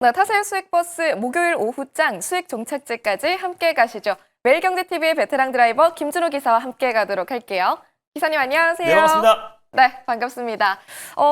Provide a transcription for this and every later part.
네, 타세요 수익버스 목요일 오후장 수익 종착지까지 함께 가시죠. 매일경제TV의 베테랑 드라이버 김준호 기사와 함께 가도록 할게요. 기사님 안녕하세요. 네, 반갑습니다. 네, 반갑습니다.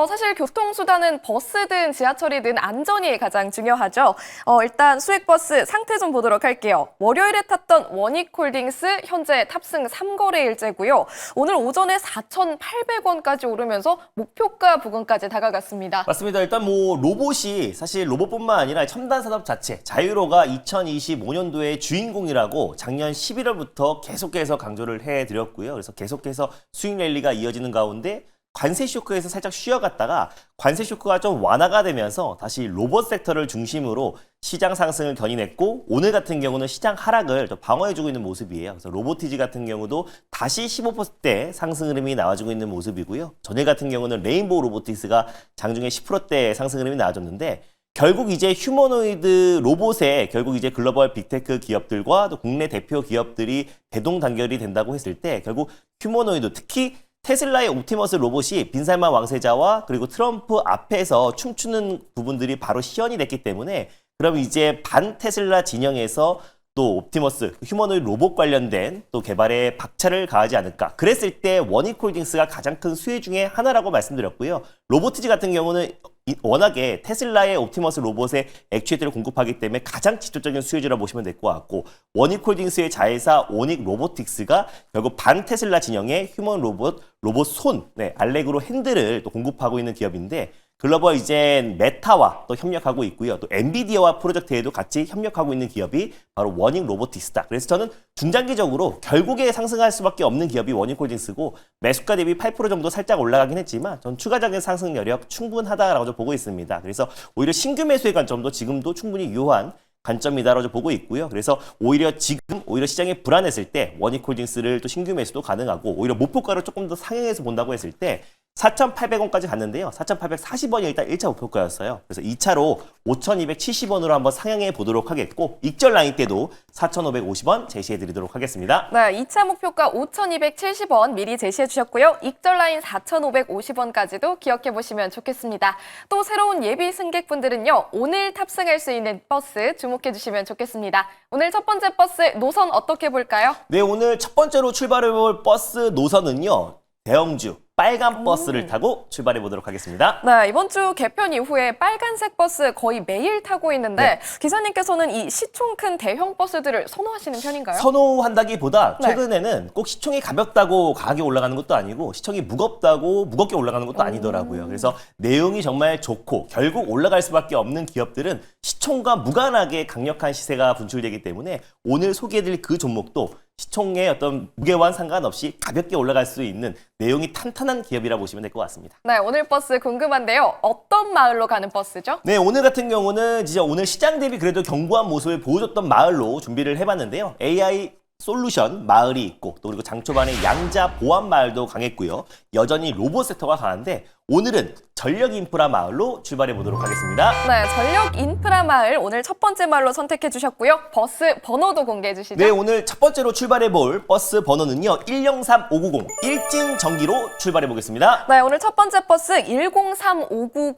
사실 교통수단은 버스든 지하철이든 안전이 가장 중요하죠. 일단 수익버스 상태 좀 보도록 할게요. 월요일에 탔던 원익홀딩스 현재 탑승 3거래일째고요. 오늘 오전에 4,800원까지 오르면서 목표가 부근까지 다가갔습니다. 맞습니다. 일단 로봇이 사실 로봇뿐만 아니라 첨단 산업 자체, 자유로가 2025년도의 주인공이라고 작년 11월부터 계속해서 강조를 해드렸고요. 그래서 계속해서 수익 랠리가 이어지는 가운데 관세 쇼크에서 살짝 쉬어갔다가 관세 쇼크가 좀 완화가 되면서 다시 로봇 섹터를 중심으로 시장 상승을 견인했고, 오늘 같은 경우는 시장 하락을 좀 방어해주고 있는 모습이에요. 그래서 로보티지 같은 경우도 다시 15%대 상승 흐름이 나와주고 있는 모습이고요. 전일 같은 경우는 레인보우 로보틱스가 장중에 10%대 상승 흐름이 나와줬는데, 결국 이제 휴머노이드 로봇에 결국 이제 글로벌 빅테크 기업들과 또 국내 대표 기업들이 대동단결이 된다고 했을 때, 결국 휴머노이드, 특히 테슬라의 옵티머스 로봇이 빈살만 왕세자와 그리고 트럼프 앞에서 춤추는 부분들이 바로 시연이 됐기 때문에, 그럼 이제 반 테슬라 진영에서 또 옵티머스, 휴머노이드 로봇 관련된 또 개발에 박차를 가하지 않을까. 그랬을 때 원익홀딩스가 가장 큰 수혜 중에 하나라고 말씀드렸고요. 로보티지 같은 경우는 워낙에 테슬라의 옵티머스 로봇의 액추에이터를 공급하기 때문에 가장 직접적인 수혜주라 보시면 될 것 같고, 원익홀딩스의 자회사 오닉 로보틱스가 결국 반 테슬라 진영의 휴먼 로봇 손, 알렉으로 핸들을 또 공급하고 있는 기업인데, 글로벌 이제 메타와 또 협력하고 있고요. 또 엔비디아와 프로젝트에도 같이 협력하고 있는 기업이 바로 원익 로보틱스다. 그래서 저는 중장기적으로 결국에 상승할 수밖에 없는 기업이 원익홀딩스고, 매수가 대비 8% 정도 살짝 올라가긴 했지만 전 추가적인 상승 여력 충분하다라고 좀 보고 있습니다. 그래서 오히려 신규 매수의 관점도 지금도 충분히 유효한 관점이다라고 보고 있고요. 그래서 오히려 시장이 불안했을 때 원익홀딩스를 또 신규 매수도 가능하고, 오히려 목표가를 조금 더 상향해서 본다고 했을 때 4,800원까지 갔는데요. 4,840원이 일단 1차 목표가였어요. 그래서 2차로 5,270원으로 한번 상향해 보도록 하겠고, 익절 라인 때도 4,550원 제시해 드리도록 하겠습니다. 네, 2차 목표가 5,270원 미리 제시해 주셨고요. 익절 라인 4,550원까지도 기억해 보시면 좋겠습니다. 또 새로운 예비 승객분들은요, 오늘 탑승할 수 있는 버스 주목해 주시면 좋겠습니다. 오늘 첫 번째 버스 노선 어떻게 볼까요? 네, 오늘 첫 번째로 출발해 볼 버스 노선은요, 대형주 빨간 버스를 타고 출발해 보도록 하겠습니다. 네, 이번 주 개편 이후에 빨간색 버스 거의 매일 타고 있는데, 네. 기사님께서는 이 시총 큰 대형 버스들을 선호하시는 편인가요? 선호한다기보다 네. 최근에는 꼭 시총이 가볍다고 가격이 올라가는 것도 아니고, 시총이 무겁다고 무겁게 올라가는 것도 아니더라고요. 그래서 내용이 정말 좋고 결국 올라갈 수밖에 없는 기업들은 시총과 무관하게 강력한 시세가 분출되기 때문에, 오늘 소개해드릴 그 종목도 시총의 어떤 무게와는 상관없이 가볍게 올라갈 수 있는 내용이 탄탄한 기업이라 보시면 될 것 같습니다. 네, 오늘 버스 궁금한데요. 어떤 마을로 가는 버스죠? 네, 오늘 같은 경우는 진짜 오늘 시장 대비 그래도 견고한 모습을 보여줬던 마을로 준비를 해봤는데요. AI 솔루션 마을이 있고, 또 그리고 장초반에 양자 보안 마을도 강했고요. 여전히 로봇 섹터가 강한데, 오늘은 전력 인프라 마을로 출발해 보도록 하겠습니다. 네, 전력 인프라 마을 오늘 첫 번째 마을로 선택해 주셨고요. 버스 번호도 공개해 주시죠. 네, 오늘 첫 번째로 출발해 볼 버스 번호는요, 103590 일진 전기로 출발해 보겠습니다. 네, 오늘 첫 번째 버스 103590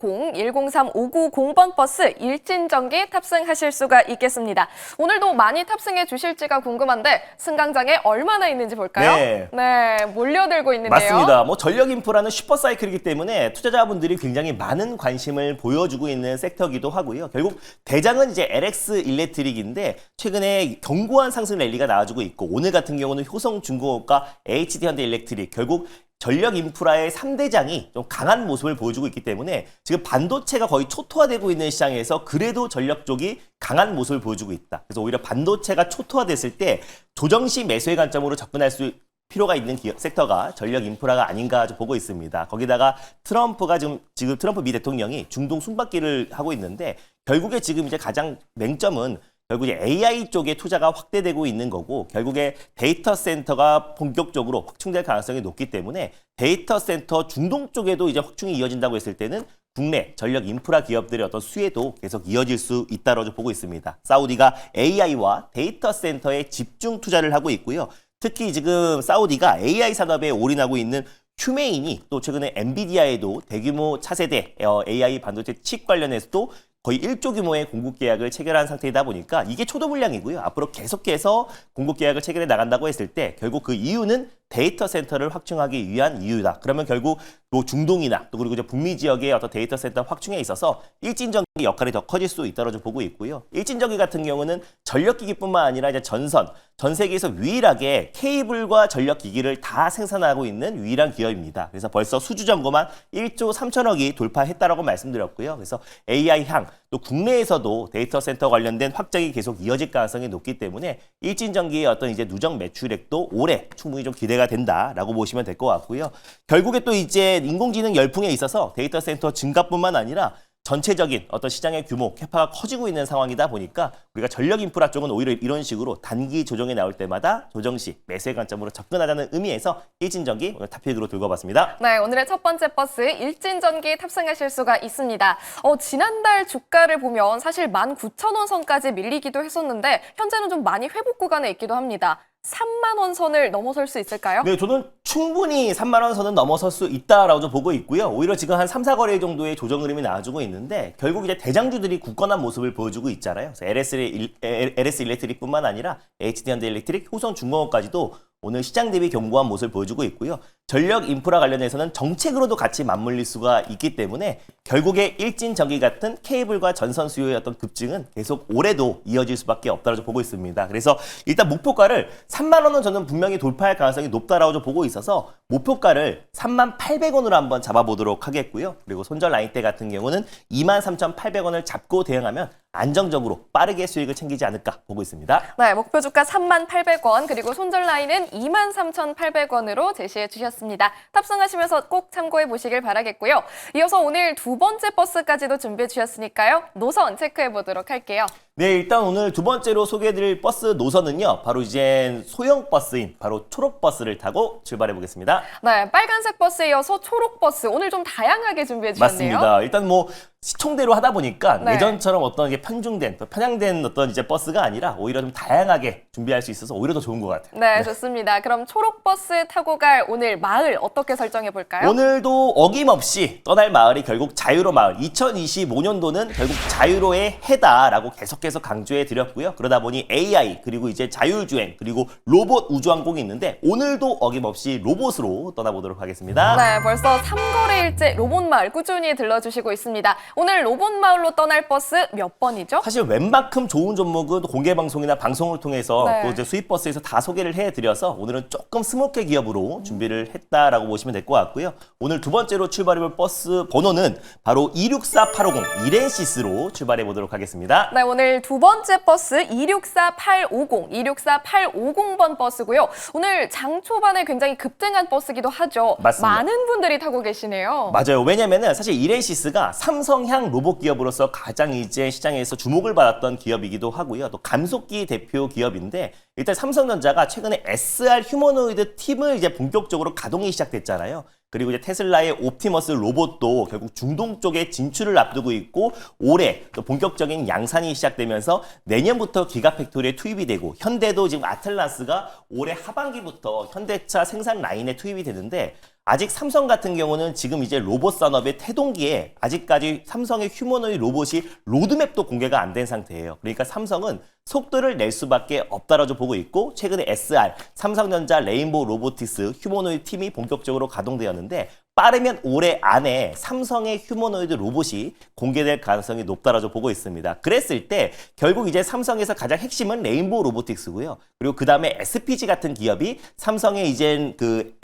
버스 일진전기 탑승하실 수가 있겠습니다. 오늘도 많이 탑승해 주실지가 궁금한데 승강장에 얼마나 있는지 볼까요? 네, 몰려들고 있는데요. 맞습니다. 전력 인프라는 슈퍼사이클이기 때문에 투자자분들이 굉장히 많은 관심을 보여주고 있는 섹터이기도 하고요. 결국 대장은 이제 LX 일렉트릭인데, 최근에 견고한 상승 랠리가 나와주고 있고, 오늘 같은 경우는 효성중공업과 HD현대 일렉트릭, 결국 전력 인프라의 3대장이 좀 강한 모습을 보여주고 있기 때문에 지금 반도체가 거의 초토화되고 있는 시장에서 그래도 전력 쪽이 강한 모습을 보여주고 있다. 그래서 오히려 반도체가 초토화됐을 때 조정시 매수의 관점으로 접근할 수 필요가 있는 섹터가 전력 인프라가 아닌가 좀 보고 있습니다. 거기다가 트럼프가 지금 트럼프 미 대통령이 중동 순방기를 하고 있는데, 결국에 지금 이제 가장 맹점은 결국 이제 AI 쪽에 투자가 확대되고 있는 거고, 결국에 데이터 센터가 본격적으로 확충될 가능성이 높기 때문에 데이터 센터 중동 쪽에도 이제 확충이 이어진다고 했을 때는 국내 전력 인프라 기업들의 어떤 수혜도 계속 이어질 수 있다고 보고 있습니다. 사우디가 AI와 데이터 센터에 집중 투자를 하고 있고요. 특히 지금 사우디가 AI 산업에 올인하고 있는 휴메인이 또 최근에 엔비디아에도 대규모 차세대 AI 반도체 칩 관련해서도 거의 1조 규모의 공급 계약을 체결한 상태이다 보니까 이게 초도 물량이고요. 앞으로 계속해서 공급 계약을 체결해 나간다고 했을 때 결국 그 이유는 데이터 센터를 확충하기 위한 이유다. 그러면 결국 또 중동이나 또 그리고 이제 북미 지역의 어떤 데이터 센터 확충에 있어서 일진전기 역할이 더 커질 수 있다고 좀 보고 있고요. 일진전기 같은 경우는 전력기기뿐만 아니라 이제 전 세계에서 유일하게 케이블과 전력기기를 다 생산하고 있는 유일한 기업입니다. 그래서 벌써 수주 점검한 1조 3천억이 돌파했다라고 말씀드렸고요. 그래서 AI 향 또 국내에서도 데이터 센터 관련된 확장이 계속 이어질 가능성이 높기 때문에 일진전기의 어떤 이제 누적 매출액도 올해 충분히 좀 기대가 된다라고 보시면 될 것 같고요. 결국에 또 이제 인공지능 열풍에 있어서 데이터 센터 증가뿐만 아니라 전체적인 어떤 시장의 규모, 캐파가 커지고 있는 상황이다 보니까 우리가 전력 인프라 쪽은 오히려 이런 식으로 단기 조정이 나올 때마다 조정 시 매수의 관점으로 접근하자는 의미에서 일진전기 오늘 탑픽으로 들고 와봤습니다. 네, 오늘의 첫 번째 버스 일진전기 탑승하실 수가 있습니다. 지난달 주가를 보면 사실 19,000원 선까지 밀리기도 했었는데 현재는 좀 많이 회복 구간에 있기도 합니다. 3만 원 선을 넘어설 수 있을까요? 네, 저는 충분히 3만 원 선은 넘어설 수 있다라고 좀 보고 있고요. 오히려 지금 한 3, 4거래 정도의 조정 흐름이 나와주고 있는데 결국 이제 대장주들이 굳건한 모습을 보여주고 있잖아요. 그래서 LS 일렉트릭뿐만 아니라 HD현대 일렉트릭, 효성중공업까지도 오늘 시장 대비 견고한 모습을 보여주고 있고요. 전력 인프라 관련해서는 정책으로도 같이 맞물릴 수가 있기 때문에 결국에 일진전기 같은 케이블과 전선 수요의 어떤 급증은 계속 올해도 이어질 수밖에 없다고 보고 있습니다. 그래서 일단 목표가를 3만 원은 저는 분명히 돌파할 가능성이 높다라고 좀 보고 있어서 목표가를 3만 800원으로 한번 잡아보도록 하겠고요. 그리고 손절 라인대 같은 경우는 2만 3,800원을 잡고 대응하면 안정적으로 빠르게 수익을 챙기지 않을까 보고 있습니다. 네, 목표 주가 3만 800원 그리고 손절 라인은 2만 3,800원으로 제시해 주셨습니다. 탑승하시면서 꼭 참고해 보시길 바라겠고요. 이어서 오늘 두 번째 버스까지도 준비해 주셨으니까요. 노선 체크해 보도록 할게요. 네, 일단 오늘 두 번째로 소개해드릴 버스 노선은요. 바로 이제 소형 버스인 바로 초록 버스를 타고 출발해 보겠습니다. 네, 빨간색 버스에 이어서 초록 버스 오늘 좀 다양하게 준비해 주셨네요. 맞습니다. 일단 뭐 시청대로 하다 보니까 네. 예전처럼 어떤 게 편중된, 또 편향된 어떤 이제 버스가 아니라 오히려 좀 다양하게 준비할 수 있어서 오히려 더 좋은 것 같아요. 네, 좋습니다. 그럼 초록 버스 타고 갈 오늘 마을 어떻게 설정해 볼까요? 오늘도 어김없이 떠날 마을이 결국 자유로 마을. 2025년도는 결국 자유로의 해다라고 계속해서 강조해 드렸고요. 그러다 보니 AI 그리고 이제 자율주행 그리고 로봇 우주항공이 있는데 오늘도 어김없이 로봇으로 떠나보도록 하겠습니다. 네, 벌써 3거래일째 로봇 마을 꾸준히 들러주시고 있습니다. 오늘 로봇 마을로 떠날 버스 몇 번이죠? 사실 웬만큼 좋은 종목은 공개 방송이나 방송을 통해서 네. 또 이제 수입 버스에서 다 소개를 해드려서 오늘은 조금 스모케 기업으로 준비를 했다라고 보시면 될 것 같고요. 오늘 두 번째로 출발해볼 버스 번호는 바로 264850 이렌시스로 출발해 보도록 하겠습니다. 네, 오늘 두 번째 버스 264850, 264850번 버스고요. 오늘 장 초반에 굉장히 급등한 버스기도 하죠. 맞습니다. 많은 분들이 타고 계시네요. 맞아요. 왜냐면은 사실 이렌시스가 삼성향 로봇 기업으로서 가장 이제 시장에서 주목을 받았던 기업이기도 하고요. 또 감속기 대표 기업인데 일단 삼성전자가 최근에 SR 휴머노이드 팀을 이제 본격적으로 가동이 시작됐잖아요. 그리고 이제 테슬라의 옵티머스 로봇도 결국 중동 쪽에 진출을 앞두고 있고 올해 또 본격적인 양산이 시작되면서 내년부터 기가팩토리에 투입이 되고 현대도 지금 아틀란스가 올해 하반기부터 현대차 생산 라인에 투입이 되는데 아직 삼성 같은 경우는 지금 이제 로봇 산업의 태동기에 아직까지 삼성의 휴머노이드 로봇이 로드맵도 공개가 안 된 상태예요. 그러니까 삼성은 속도를 낼 수밖에 없다라고 보고 있고 최근에 SR, 삼성전자 레인보우 로보틱스 휴머노이드 팀이 본격적으로 가동되었는데 빠르면 올해 안에 삼성의 휴머노이드 로봇이 공개될 가능성이 높다라고 보고 있습니다. 그랬을 때 결국 이제 삼성에서 가장 핵심은 레인보우 로보틱스고요. 그리고 그 다음에 SPG 같은 기업이 삼성의 이젠 그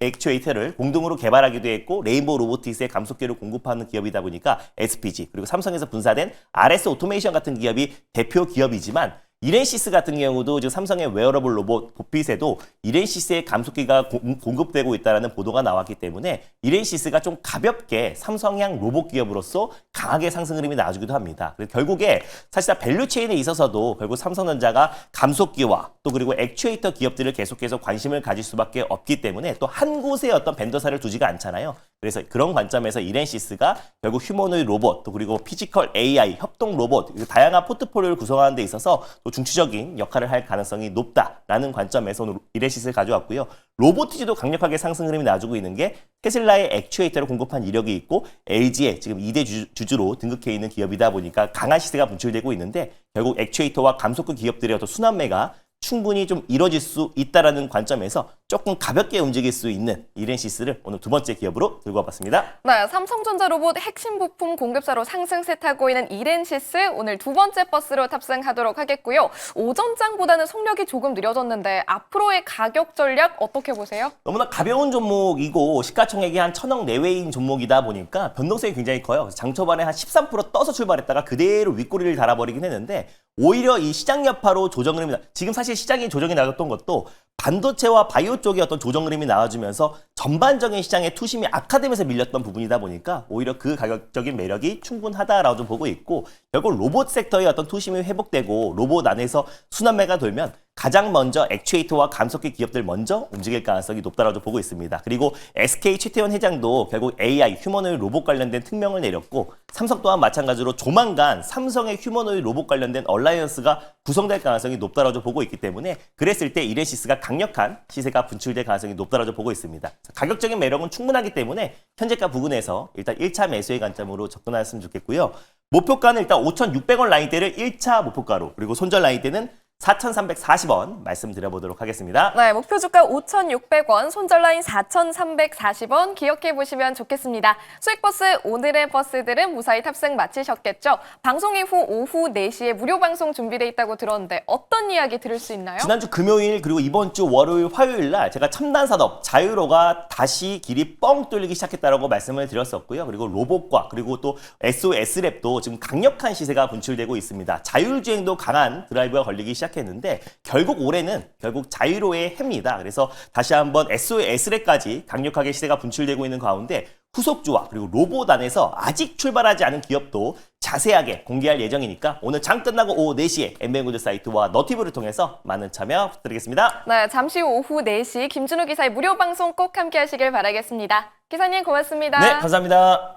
액추에이터를 공동으로 개발하기도 했고 레인보우 로보틱스의 감속기를 공급하는 기업이다 보니까 SPG 그리고 삼성에서 분사된 RS 오토메이션 같은 기업이 대표 기업이지만 이렌시스 같은 경우도 지금 삼성의 웨어러블 로봇 보핏에도 이렌시스의 감속기가 공급되고 있다는 보도가 나왔기 때문에 이렌시스가 좀 가볍게 삼성향 로봇 기업으로서 강하게 상승 흐름이 나와주기도 합니다. 그래서 결국에 사실상 밸류체인에 있어서도 결국 삼성전자가 감속기와 또 그리고 액추에이터 기업들을 계속해서 관심을 가질 수밖에 없기 때문에 또 한 곳에 어떤 벤더사를 두지가 않잖아요. 그래서 그런 관점에서 이렌시스가 결국 휴머노이드 로봇, 또 그리고 피지컬 AI, 협동 로봇, 다양한 포트폴리오를 구성하는 데 있어서 또 중추적인 역할을 할 가능성이 높다라는 관점에서 오늘 이렌시스를 가져왔고요. 로보티지도 강력하게 상승 흐름이 나와주고 있는 게 테슬라의 액추에이터를 공급한 이력이 있고 LG의 지금 2대 주주로 등극해 있는 기업이다 보니까 강한 시세가 분출되고 있는데 결국 액추에이터와 감속구 기업들의 어떤 순환매가 충분히 좀 이뤄질 수 있다라는 관점에서 조금 가볍게 움직일 수 있는 이렌시스를 오늘 두 번째 기업으로 들고 와봤습니다. 네, 삼성전자 로봇 핵심 부품 공급사로 상승세 타고 있는 이렌시스 오늘 두 번째 버스로 탑승하도록 하겠고요. 오전장보다는 속력이 조금 느려졌는데 앞으로의 가격 전략 어떻게 보세요? 너무나 가벼운 종목이고 시가총액이 한 1,000억 내외인 종목이다 보니까 변동성이 굉장히 커요. 장 초반에 한 13% 떠서 출발했다가 그대로 윗꼬리를 달아버리긴 했는데 오히려 이 시장 여파로 조정 흐름이 지금 사실 시장이 조정이 나왔던 것도 반도체와 바이오 쪽의 어떤 조정 흐름이 나와주면서 전반적인 시장의 투심이 악화되면서 밀렸던 부분이다 보니까 오히려 그 가격적인 매력이 충분하다라고 좀 보고 있고 결국 로봇 섹터의 어떤 투심이 회복되고 로봇 안에서 순환매가 돌면 가장 먼저 액추에이터와 감속기 기업들 먼저 움직일 가능성이 높다라고 좀 보고 있습니다. 그리고 SK 최태원 회장도 결국 AI, 휴머노이드 로봇 관련된 특명을 내렸고 삼성 또한 마찬가지로 조만간 삼성의 휴머노이드 로봇 관련된 얼라이언스가 구성될 가능성이 높다라고 좀 보고 있기 때문에 그랬을 때 이렌시스가 강력한 시세가 분출될 가능성이 높다라고 좀 보고 있습니다. 가격적인 매력은 충분하기 때문에 현재가 부근에서 일단 1차 매수의 관점으로 접근하셨으면 좋겠고요. 목표가는 일단 5,600원 라인대를 1차 목표가로 그리고 손절 라인대는 4,340원 말씀드려보도록 하겠습니다. 네, 목표 주가 5,600원, 손절 라인 4,340원 기억해 보시면 좋겠습니다. 수익버스 오늘의 버스들은 무사히 탑승 마치셨겠죠? 방송 이후 오후 4시에 무료 방송 준비돼 있다고 들었는데 어떤 이야기 들을 수 있나요? 지난주 금요일 그리고 이번 주 월요일, 화요일 날 제가 첨단 산업 자유로가 다시 길이 뻥 뚫리기 시작했다라고 말씀을 드렸었고요. 그리고 로봇과 그리고 또 SOS랩도 지금 강력한 시세가 분출되고 있습니다. 자율주행도 강한 드라이브가 걸리기 시작했는데 결국 올해는 결국 자유로의 해입니다. 그래서 다시 한번 SOS랩까지 강력하게 시세가 분출되고 있는 가운데 후속주와 그리고 로봇 안에서 아직 출발하지 않은 기업도 자세하게 공개할 예정이니까 오늘 장 끝나고 오후 4시에 엠베구드 사이트와 너티브를 통해서 많은 참여 부탁드리겠습니다. 네, 잠시 후 오후 4시 김준우 기사의 무료 방송 꼭 함께 하시길 바라겠습니다. 기사님 고맙습니다. 네, 감사합니다.